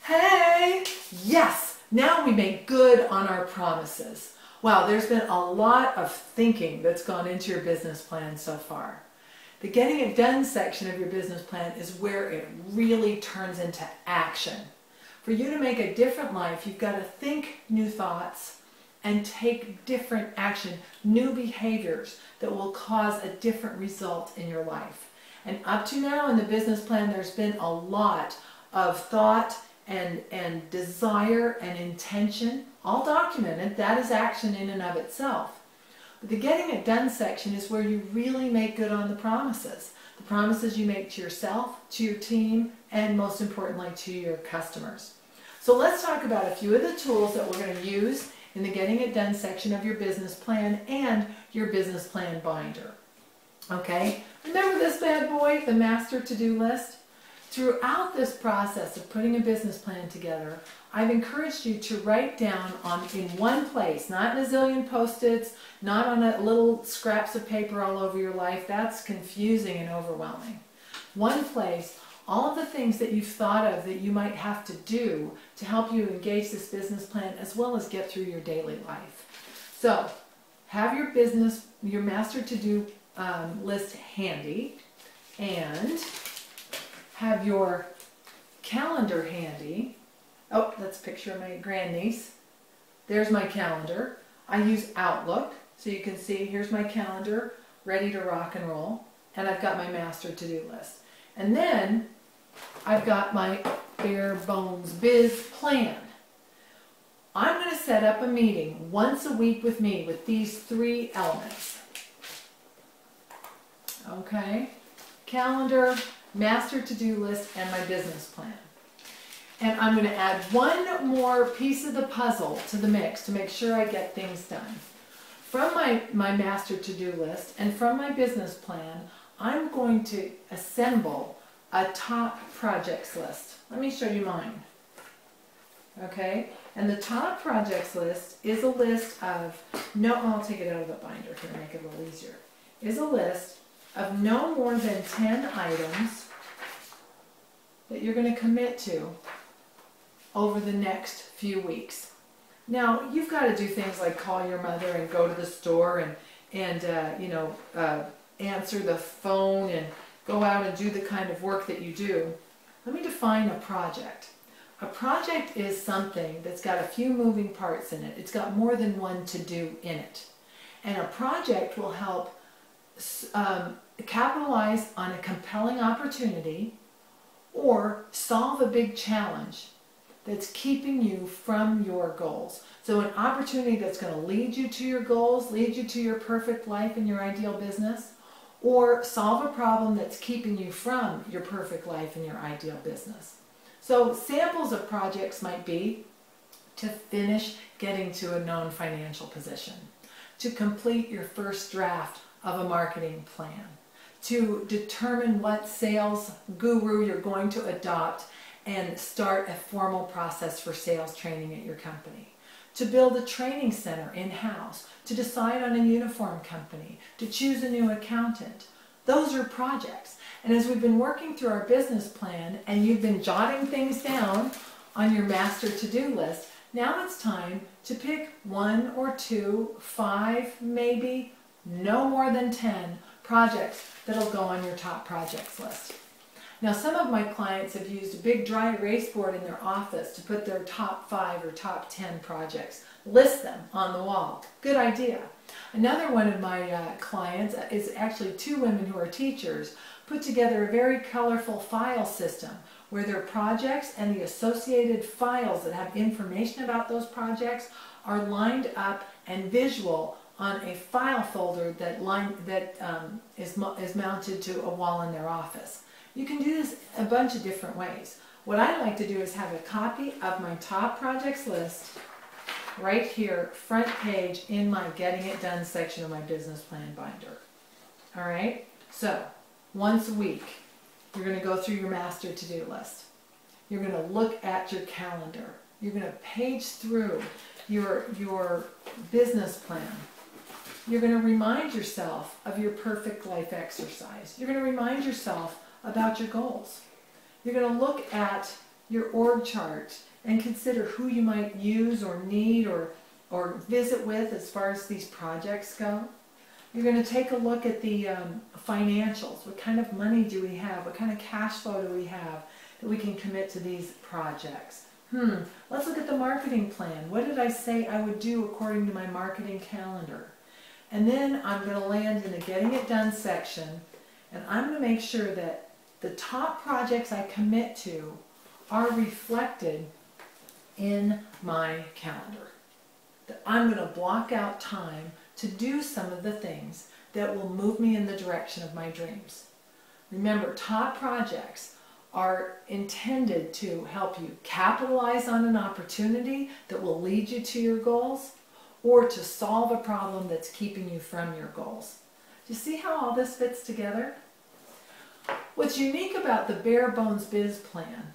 Hey! Yes! Now we make good on our promises. Wow, there's been a lot of thinking that's gone into your business plan so far. The getting it done section of your business plan is where it really turns into action. For you to make a different life, you've got to think new thoughts and take different action, new behaviors that will cause a different result in your life. And up to now in the business plan, there's been a lot of thought and desire and intention, all documented. That is action in and of itself. But the getting it done section is where you really make good on the promises. The promises you make to yourself, to your team, and most importantly to your customers. So let's talk about a few of the tools that we're going to use in the getting it done section of your business plan and your business plan binder. Okay, remember this bad boy, the master to-do list? Throughout this process of putting a business plan together, I've encouraged you to write down in one place, not in a zillion post-its, not on a little scraps of paper all over your life. That's confusing and overwhelming. One place, all of the things that you've thought of that you might have to do to help you engage this business plan as well as get through your daily life. So, have your master to-do list handy, and have your calendar handy. Oh, that's a picture of my grandniece. There's my calendar. I use Outlook, so you can see here's my calendar, ready to rock and roll, and I've got my master to-do list. And then I've got my bare bones biz plan. I'm going to set up a meeting once a week with me with these three elements. Okay? Calendar, master to-do list, and my business plan. And I'm going to add one more piece of the puzzle to the mix to make sure I get things done. From my master to-do list and from my business plan, I'm going to assemble a top projects list. Let me show you mine. Okay? And the top projects list is a list of, I'll take it out of the binder here and make it a little easier, is a list of no more than 10 items that you're going to commit to over the next few weeks. Now, you've got to do things like call your mother and go to the store and answer the phone and go out and do the kind of work that you do. Let me define a project. A project is something that's got a few moving parts in it. It's got more than one to do in it. And a project will help capitalize on a compelling opportunity or solve a big challenge that's keeping you from your goals. So an opportunity that's going to lead you to your goals, lead you to your perfect life and your ideal business, or solve a problem that's keeping you from your perfect life and your ideal business. So samples of projects might be to finish getting to a known financial position, to complete your first draft of a marketing plan, to determine what sales guru you're going to adopt and start a formal process for sales training at your company, to build a training center in-house, to decide on a uniform company, to choose a new accountant. Those are projects. And as we've been working through our business plan and you've been jotting things down on your master to-do list, now it's time to pick 1 or 2, 5 maybe, no more than 10 projects that'll go on your top projects list. Now, some of my clients have used a big dry erase board in their office to put their top 5 or top 10 projects. List them on the wall. Good idea. Another one of my clients is actually 2 women who are teachers, put together a very colorful file system where their projects and the associated files that have information about those projects are lined up and visual on a file folder that is mounted to a wall in their office. You can do this a bunch of different ways. What I like to do is have a copy of my top projects list right here, front page in my Getting It Done section of my business plan binder. All right? So, once a week, you're going to go through your master to-do list. You're going to look at your calendar. You're going to page through your business plan. You're going to remind yourself of your perfect life exercise. You're going to remind yourself about your goals. You're going to look at your org chart and consider who you might use or need or visit with as far as these projects go. You're going to take a look at the financials. What kind of money do we have? What kind of cash flow do we have that we can commit to these projects? Let's look at the marketing plan. What did I say I would do according to my marketing calendar? And then I'm going to land in the Getting It Done section, and I'm going to make sure that the top projects I commit to are reflected in my calendar. That I'm going to block out time to do some of the things that will move me in the direction of my dreams. Remember, top projects are intended to help you capitalize on an opportunity that will lead you to your goals or to solve a problem that's keeping you from your goals. Do you see how all this fits together? What's unique about the bare bones biz plan,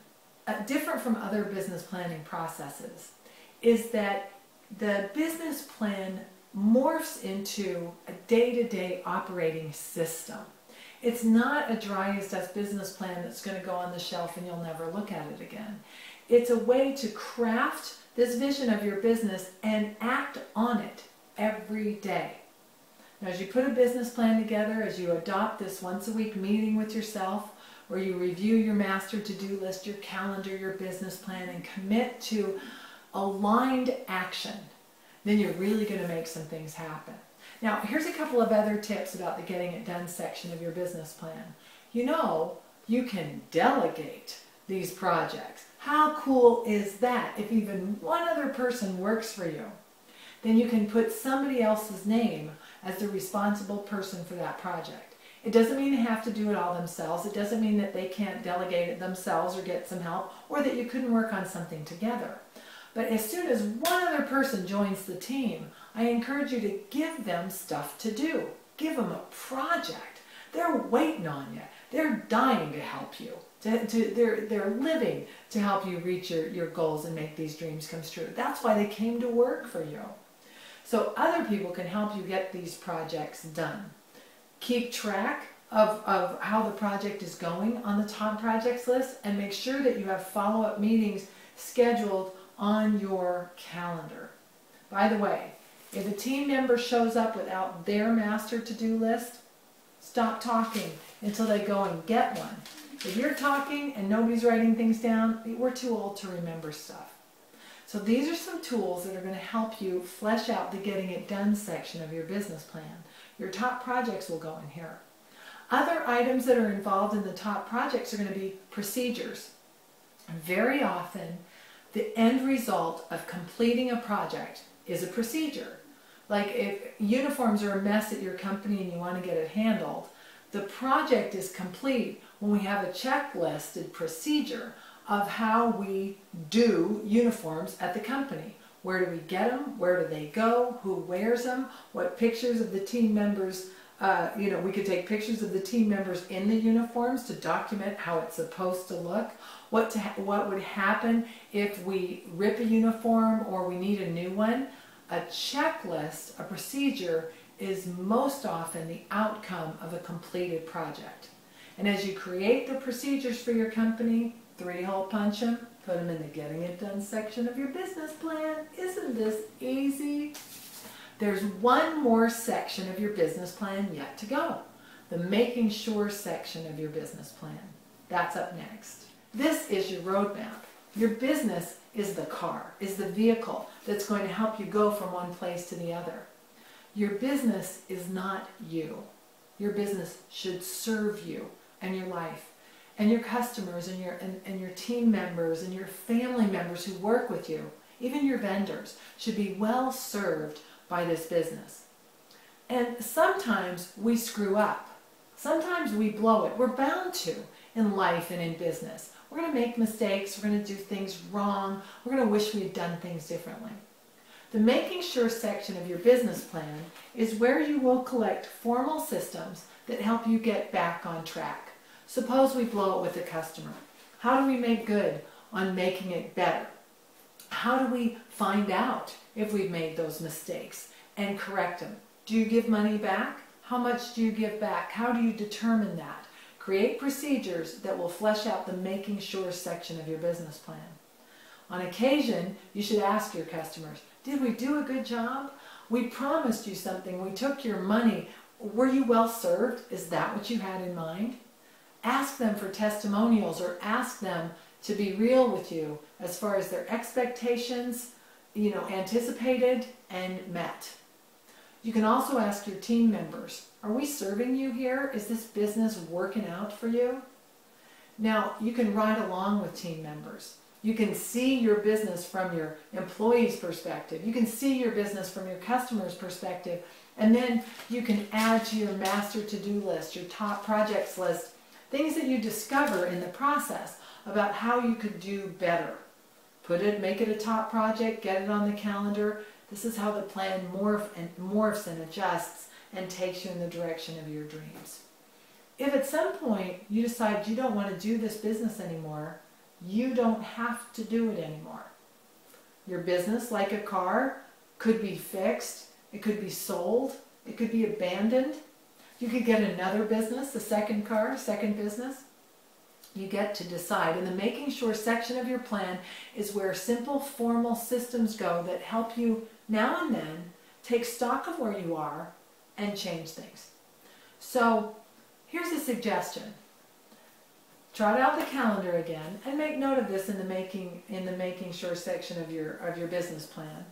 different from other business planning processes, is that the business plan morphs into a day-to-day operating system. It's not a dry as dust business plan that's going to go on the shelf and you'll never look at it again. It's a way to craft this vision of your business and act on it every day. Now, as you put a business plan together, as you adopt this once a week meeting with yourself, where you review your master to-do list, your calendar, your business plan, and commit to aligned action, then you're really going to make some things happen. Now, here's a couple of other tips about the Getting It Done section of your business plan. You know, you can delegate these projects. How cool is that? If even one other person works for you, then you can put somebody else's name as the responsible person for that project. It doesn't mean they have to do it all themselves. It doesn't mean that they can't delegate it themselves or get some help, or that you couldn't work on something together. But as soon as one other person joins the team, I encourage you to give them stuff to do. Give them a project. They're waiting on you. They're dying to help you. They're living to help you reach your goals and make these dreams come true. That's why they came to work for you. So other people can help you get these projects done. Keep track of how the project is going on the top projects list, and make sure that you have follow-up meetings scheduled on your calendar. By the way, if a team member shows up without their master to-do list, stop talking until they go and get one. If you're talking and nobody's writing things down, we're too old to remember stuff. So these are some tools that are going to help you flesh out the Getting It Done section of your business plan. Your top projects will go in here. Other items that are involved in the top projects are going to be procedures. Very often, the end result of completing a project is a procedure. Like if uniforms are a mess at your company and you want to get it handled, the project is complete when we have a checklisted procedure of how we do uniforms at the company. Where do we get them? Where do they go? Who wears them? What pictures of the team members, we could take pictures of the team members in the uniforms to document how it's supposed to look. What would happen if we rip a uniform or we need a new one? A checklist, a procedure, is most often the outcome of a completed project. And as you create the procedures for your company, 3-hole punch them, put them in the Getting It Done section of your business plan. Isn't this easy? There's one more section of your business plan yet to go. The Making Sure section of your business plan. That's up next. This is your roadmap. Your business is the car, is the vehicle that's going to help you go from one place to the other. Your business is not you. Your business should serve you and your life and your customers and your team members and your family members who work with you. Even your vendors should be well served by this business. And sometimes we screw up. Sometimes we blow it. We're bound to in life and in business. We're going to make mistakes. We're going to do things wrong. We're going to wish we had done things differently. The Making Sure section of your business plan is where you will collect formal systems that help you get back on track. Suppose we blow it with a customer. How do we make good on making it better? How do we find out if we've made those mistakes and correct them? Do you give money back? How much do you give back? How do you determine that? Create procedures that will flesh out the making sure section of your business plan. On occasion, you should ask your customers, did we do a good job? We promised you something. We took your money. Were you well served? Is that what you had in mind? Ask them for testimonials, or ask them to be real with you as far as their expectations, anticipated and met. You can also ask your team members, are we serving you here? Is this business working out for you? Now, you can ride along with team members. You can see your business from your employees' perspective. You can see your business from your customers' perspective. And then you can add to your master to-do list, your top projects list, things that you discover in the process about how you could do better. Make it a top project, get it on the calendar. This is how the plan morphs and adjusts and takes you in the direction of your dreams. If at some point you decide you don't want to do this business anymore, you don't have to do it anymore. Your business, like a car, could be fixed, it could be sold, it could be abandoned. You could get another business, a second car, second business. You get to decide. And the making sure section of your plan is where simple, formal systems go that help you now and then take stock of where you are and change things. So here's a suggestion. Trot out the calendar again and make note of this in the making sure section of your business plan.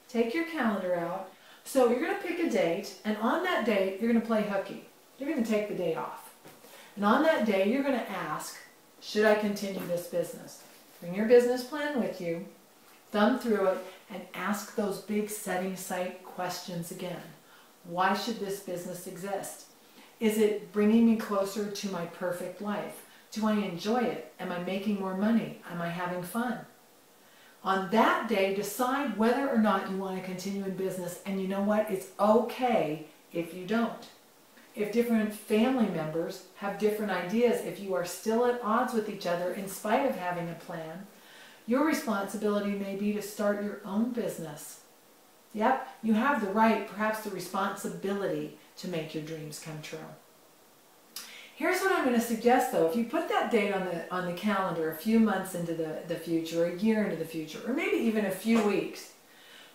Take your calendar out. So you're going to pick a date, and on that date you're going to play hooky. You're going to take the day off. And on that day you're going to ask, should I continue this business? Bring your business plan with you, thumb through it, and ask those big setting sight questions again. Why should this business exist? Is it bringing me closer to my perfect life? Do I enjoy it? Am I making more money? Am I having fun? On that day, decide whether or not you want to continue in business, and you know what? It's okay if you don't. If different family members have different ideas, if you are still at odds with each other in spite of having a plan, your responsibility may be to start your own business. Yep, you have the right, perhaps the responsibility to make your dreams come true. Here's what I'm going to suggest though. If you put that date on the calendar a few months into the future, a year into the future, or maybe even a few weeks,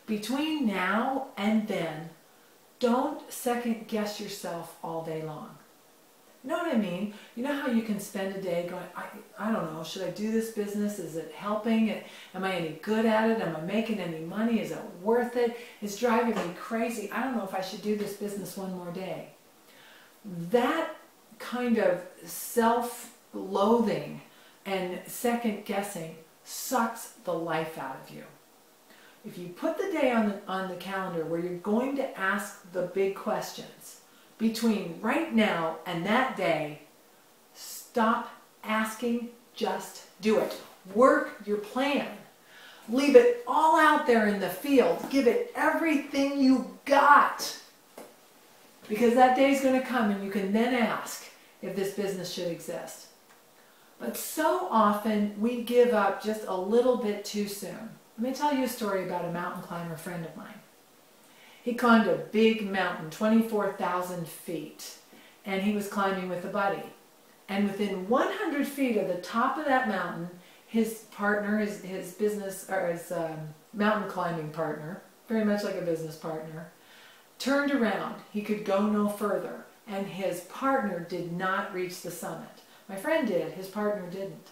between now and then, don't second guess yourself all day long. You know what I mean? You know how you can spend a day going, I don't know, should I do this business? Is it helping? Am I any good at it? Am I making any money? Is it worth it? It's driving me crazy. I don't know if I should do this business one more day. That kind of self-loathing and second guessing sucks the life out of you. If you put the day on the calendar where you're going to ask the big questions between right now and that day, stop asking, just do it. Work your plan. Leave it all out there in the field. Give it everything you got. Because that day's going to come and you can then ask if this business should exist. But so often we give up just a little bit too soon. Let me tell you a story about a mountain climber friend of mine. He climbed a big mountain, 24,000 feet, and he was climbing with a buddy. And within 100 feet of the top of that mountain, his partner, his business, or his mountain climbing partner, very much like a business partner, turned around. He could go no further, and his partner did not reach the summit. My friend did, his partner didn't.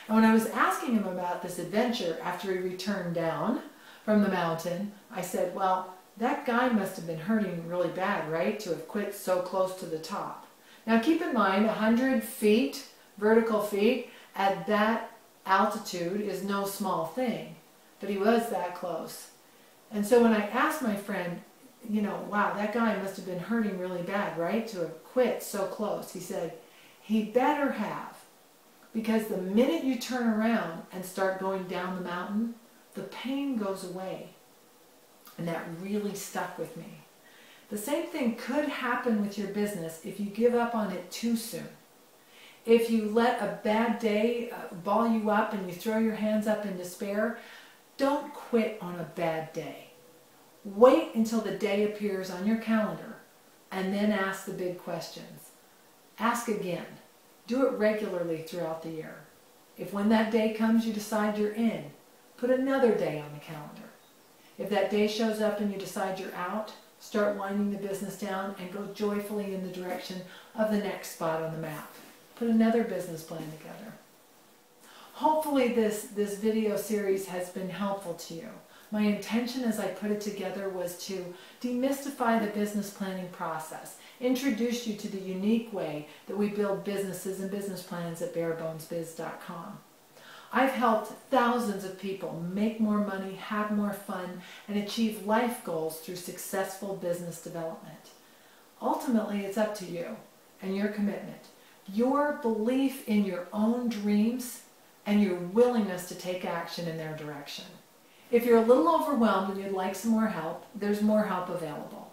And when I was asking him about this adventure after he returned down from the mountain, I said, well, that guy must have been hurting really bad, right, to have quit so close to the top. Now keep in mind, 100 feet, vertical feet, at that altitude is no small thing, but he was that close. And so when I asked my friend, you know, wow, that guy must have been hurting really bad, right, to have quit so close, he said, he better have. Because the minute you turn around and start going down the mountain, the pain goes away. And that really stuck with me. The same thing could happen with your business if you give up on it too soon. If you let a bad day ball you up and you throw your hands up in despair, don't quit on a bad day. Wait until the day appears on your calendar and then ask the big questions. Ask again. Do it regularly throughout the year. If when that day comes you decide you're in, put another day on the calendar. If that day shows up and you decide you're out, start winding the business down and go joyfully in the direction of the next spot on the map. Put another business plan together. Hopefully this video series has been helpful to you. My intention as I put it together was to demystify the business planning process, introduce you to the unique way that we build businesses and business plans at barebonesbiz.com. I've helped thousands of people make more money, have more fun, and achieve life goals through successful business development. Ultimately, it's up to you and your commitment, your belief in your own dreams, and your willingness to take action in their direction. If you're a little overwhelmed and you'd like some more help, there's more help available.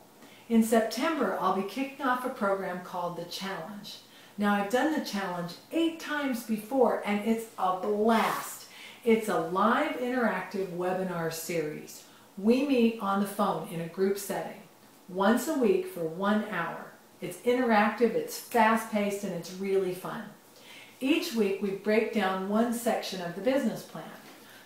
In September, I'll be kicking off a program called The Challenge. Now, I've done the challenge 8 times before, and it's a blast. It's a live interactive webinar series. We meet on the phone in a group setting once a week for 1 hour. It's interactive, it's fast-paced, and it's really fun. Each week, we break down one section of the business plan.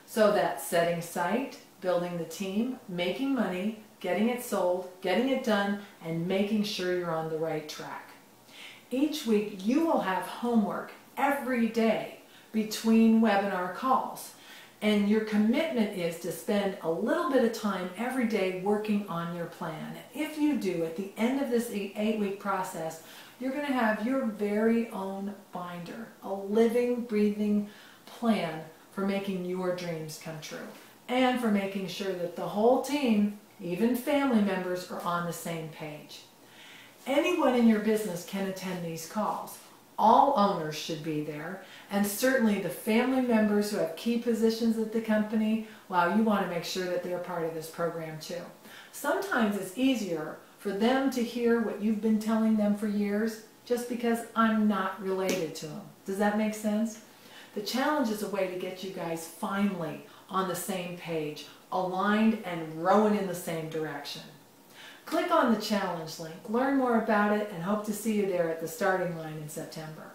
So that's setting site, building the team, making money, getting it sold, getting it done, and making sure you're on the right track. Each week you will have homework every day between webinar calls. And your commitment is to spend a little bit of time every day working on your plan. If you do, at the end of this 8-week process, you're going to have your very own binder, a living, breathing plan for making your dreams come true, and for making sure that the whole team, even family members, are on the same page. Anyone in your business can attend these calls. All owners should be there, and certainly the family members who have key positions at the company, well, you want to make sure that they're part of this program too. Sometimes it's easier for them to hear what you've been telling them for years just because I'm not related to them. Does that make sense? The challenge is a way to get you guys finally on the same page, aligned and rowing in the same direction. Click on the challenge link, learn more about it, and hope to see you there at the starting line in September.